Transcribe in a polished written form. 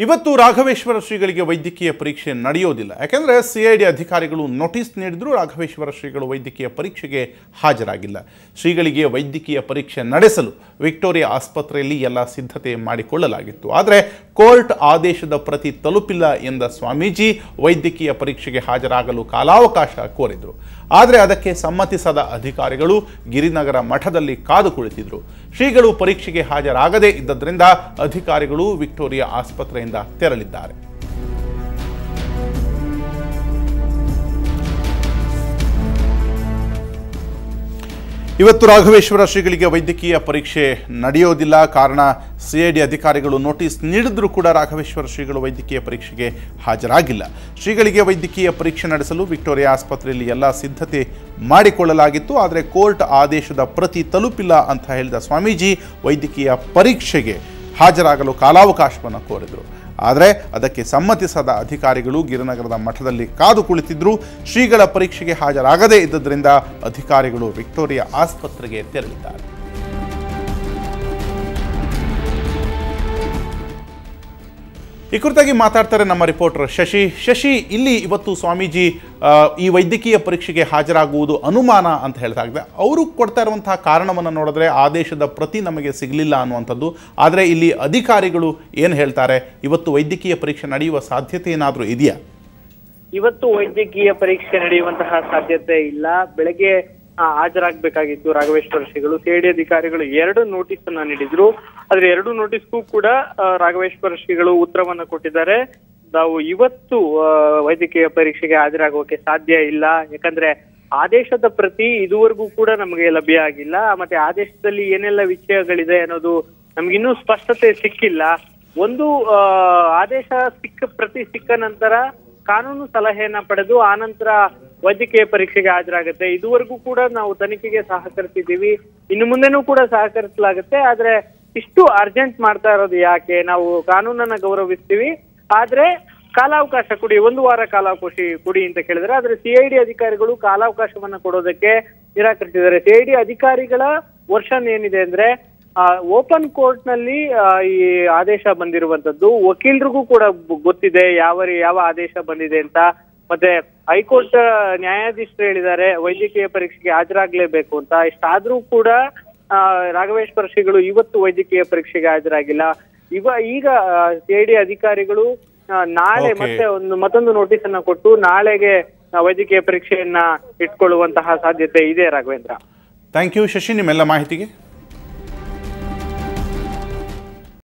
ಇವತ್ತು ರಾಘವೇಶ್ವರ ಶ್ರೀಗಳಿಗೆ ವೈದ್ಯಕೀಯ ಪರೀಕ್ಷೆ ನಡೆಯೋದಿಲ್ಲ. ಯಾಕೆಂದರೆ CID ಅಧಿಕಾರಿಗಳು ನೋಟಿಸ್ ನೀಡಿದ್ರು, ರಾಘವೇಶ್ವರ ಶ್ರೀಗಳು ವೈದ್ಯಕೀಯ ಪರೀಕ್ಷೆಗೆ ಹಾಜರಾಗಿಲ್ಲ. ಶ್ರೀಗಳಿಗೆ ವೈದ್ಯಕೀಯ ಪರೀಕ್ಷೆ ನಡೆಸಲು ವಿಕ್ಟೋರಿಯಾ ಆಸ್ಪತ್ರೆಯಲ್ಲಿ ಎಲ್ಲ ಸಿದ್ಧತೆ ಮಾಡಿಕೊಳ್ಳಲಾಗಿತ್ತು. ಆದರೆ ಕೋರ್ಟ್ ಆದೇಶದ ಪ್ರತಿ ತಲುಪಿಲ್ಲ ಎಂದ ಸ್ವಾಮೀಜಿ ವೈದ್ಯಕೀಯ ಪರೀಕ್ಷೆಗೆ ಹಾಜರಾಗಲು ಕಾಲಾವಕಾಶ ಕೋರಿದರು. ಆದರೆ ಅದಕ್ಕೆ ಸಮ್ಮತಿಸದ ಅಧಿಕಾರಿಗಳು ಗಿರಿನಗರ ಮಠದಲ್ಲಿ ಕಾದು ಕುಳಿತಿದ್ರು. ಶ್ರೀಗಳು ಪರೀಕ್ಷೆಗೆ ಹಾಜರಾಗದೇ ಇದ್ದದ್ರಿಂದ ಅಧಿಕಾರಿಗಳು ವಿಕ್ಟೋರಿಯಾ ಆಸ್ಪತ್ರೆಯಿಂದ ತೆರಳಿದ್ದಾರೆ. ಇವತ್ತು ರಾಘವೇಶ್ವರ ಶ್ರೀಗಳಿಗೆ ವೈದ್ಯಕೀಯ ಪರೀಕ್ಷೆ ನಡೆಯೋದಿಲ್ಲ. ಕಾರಣ CID ಅಧಿಕಾರಿಗಳು ನೋಟಿಸ್ ನೀಡಿದ್ರೂ ಕೂಡ ರಾಘವೇಶ್ವರ ಶ್ರೀಗಳು ವೈದ್ಯಕೀಯ ಪರೀಕ್ಷೆಗೆ ಹಾಜರಾಗಿಲ್ಲ. ಶ್ರೀಗಳಿಗೆ ವೈದ್ಯಕೀಯ ಪರೀಕ್ಷೆ ನಡೆಸಲು ವಿಕ್ಟೋರಿಯಾ ಆಸ್ಪತ್ರೆಯಲ್ಲಿ ಎಲ್ಲ ಸಿದ್ಧತೆ ಮಾಡಿಕೊಳ್ಳಲಾಗಿತ್ತು. ಆದರೆ ಕೋರ್ಟ್ ಆದೇಶದ ಪ್ರತಿ ತಲುಪಿಲ್ಲ ಅಂತ ಹೇಳಿದ ಸ್ವಾಮೀಜಿ ವೈದ್ಯಕೀಯ ಪರೀಕ್ಷೆಗೆ ಹಾಜರಾಗಲು ಕಾಲಾವಕಾಶವನ್ನು ಕೋರಿದರು. ಆದರೆ ಅದಕ್ಕೆ ಸಮ್ಮತಿಸದ ಅಧಿಕಾರಿಗಳು ಗಿರಿನಗರದ ಮಠದಲ್ಲಿ ಕಾದು ಕುಳಿತಿದ್ರು. ಶ್ರೀಗಳ ಪರೀಕ್ಷೆಗೆ ಹಾಜರಾಗದೇ ಇದ್ದದ್ರಿಂದ ಅಧಿಕಾರಿಗಳು ವಿಕ್ಟೋರಿಯಾ ಆಸ್ಪತ್ರೆಗೆ ತೆರಳಿದ್ದಾರೆ. ಈ ಕುರಿತಾಗಿ ಮಾತಾಡ್ತಾರೆ ನಮ್ಮ ರಿಪೋರ್ಟರ್ ಶಶಿ. ಇಲ್ಲಿ ಇವತ್ತು ಸ್ವಾಮೀಜಿ ಈ ವೈದ್ಯಕೀಯ ಪರೀಕ್ಷೆಗೆ ಹಾಜರಾಗುವುದು ಅನುಮಾನ ಅಂತ ಹೇಳ್ತಾ ಇದೆ. ಅವರು ಕೊಡ್ತಾ ಇರುವಂತಹ ಕಾರಣವನ್ನು ನೋಡಿದ್ರೆ ಆದೇಶದ ಪ್ರತಿ ನಮಗೆ ಸಿಗಲಿಲ್ಲ ಅನ್ನುವಂಥದ್ದು. ಆದರೆ ಇಲ್ಲಿ ಅಧಿಕಾರಿಗಳು ಏನು ಹೇಳ್ತಾರೆ? ಇವತ್ತು ವೈದ್ಯಕೀಯ ಪರೀಕ್ಷೆ ನಡೆಯುವ ಸಾಧ್ಯತೆ ಏನಾದರೂ ಇದೆಯಾ? ಇವತ್ತು ವೈದ್ಯಕೀಯ ಪರೀಕ್ಷೆ ನಡೆಯುವಂತಹ ಸಾಧ್ಯತೆ ಇಲ್ಲ. ಬೆಳಗ್ಗೆ ಹಾಜರಾಗಬೇಕಾಗಿತ್ತು ರಾಘವೇಶ್ವರ ಶ್ರೀಗಳು. CID ಅಧಿಕಾರಿಗಳು 2 ನೋಟಿಸ್ ಅನ್ನ ನೀಡಿದ್ರು. ಆದ್ರೆ 2 ನೋಟಿಸ್ಗೂ ಕೂಡ ರಾಘವೇಶ್ವರ ಶ್ರೀಗಳು ಉತ್ತರವನ್ನ ಕೊಟ್ಟಿದ್ದಾರೆ. ನಾವು ಇವತ್ತು ವೈದ್ಯಕೀಯ ಪರೀಕ್ಷೆಗೆ ಹಾಜರಾಗೋಕೆ ಸಾಧ್ಯ ಇಲ್ಲ. ಯಾಕಂದ್ರೆ ಆದೇಶದ ಪ್ರತಿ ಇದುವರೆಗೂ ಕೂಡ ನಮಗೆ ಲಭ್ಯ ಆಗಿಲ್ಲ. ಮತ್ತೆ ಆದೇಶದಲ್ಲಿ ಏನೆಲ್ಲ ವಿಷಯಗಳಿದೆ ಅನ್ನೋದು ನಮ್ಗಿನ್ನೂ ಸ್ಪಷ್ಟತೆ ಸಿಕ್ಕಿಲ್ಲ. ಒಂದು ಆದೇಶ ಪ್ರತಿ ಸಿಕ್ಕ ನಂತರ ಕಾನೂನು ಸಲಹೆಯನ್ನ ಪಡೆದು ಆನಂತರ ವೈದ್ಯಕೀಯ ಪರೀಕ್ಷೆಗೆ ಹಾಜರಾಗುತ್ತೆ. ಇದುವರೆಗೂ ಕೂಡ ನಾವು ತನಿಖೆಗೆ ಸಹಕರಿಸಿದ್ದೀವಿ, ಇನ್ನು ಮುಂದೆನೂ ಕೂಡ ಸಹಕರಿಸಲಾಗುತ್ತೆ. ಆದ್ರೆ ಇಷ್ಟು ಅರ್ಜೆಂಟ್ ಮಾಡ್ತಾ ಇರೋದು ಯಾಕೆ? ನಾವು ಕಾನೂನನ್ನ ಗೌರವಿಸ್ತೀವಿ, ಆದ್ರೆ ಕಾಲಾವಕಾಶ ಕೊಡಿ, 1 ವಾರ ಕಾಲಾವಕಾಶ ಕೊಡಿ ಅಂತ ಕೇಳಿದ್ರೆ. ಆದ್ರೆ CID ಅಧಿಕಾರಿಗಳು ಕಾಲಾವಕಾಶವನ್ನ ಕೊಡೋದಕ್ಕೆ ನಿರಾಕರಿಸಿದ್ದಾರೆ. CID ಅಧಿಕಾರಿಗಳ ವರ್ಷನ್ ಏನಿದೆ ಅಂದ್ರೆ ಓಪನ್ ಕೋರ್ಟ್ ನಲ್ಲಿ ಈ ಆದೇಶ ಬಂದಿರುವಂತದ್ದು ವಕೀಲರಿಗೂ ಕೂಡ ಗೊತ್ತಿದೆ ಯಾವ ಆದೇಶ ಬಂದಿದೆ ಅಂತ. ಮತ್ತೆ ಹೈಕೋರ್ಟ್ ನ್ಯಾಯಾಧೀಶರು ಹೇಳಿದ್ದಾರೆ ವೈದ್ಯಕೀಯ ಪರೀಕ್ಷೆಗೆ ಹಾಜರಾಗ್ಲೇಬೇಕು ಅಂತ. ಇಷ್ಟಾದ್ರೂ ಕೂಡ ರಾಘವೇಶ್ವರ ಶ್ರೀಗಳು ಇವತ್ತು ವೈದ್ಯಕೀಯ ಪರೀಕ್ಷೆಗೆ ಹಾಜರಾಗಿಲ್ಲ. ಈಗ CID ಅಧಿಕಾರಿಗಳು ನಾಳೆ ಮತ್ತೊಂದು ನೋಟಿಸ್ ಅನ್ನ ಕೊಟ್ಟು ನಾಳೆಗೆ ವೈದ್ಯಕೀಯ ಪರೀಕ್ಷೆಯನ್ನ ಇಟ್ಕೊಳ್ಳುವಂತಹ ಸಾಧ್ಯತೆ ಇದೆ. ರಾಘವೇಂದ್ರ, ಥ್ಯಾಂಕ್ ಯು ಶಶಿ ನಿಮ್ಮೆಲ್ಲ ಮಾಹಿತಿಗೆ.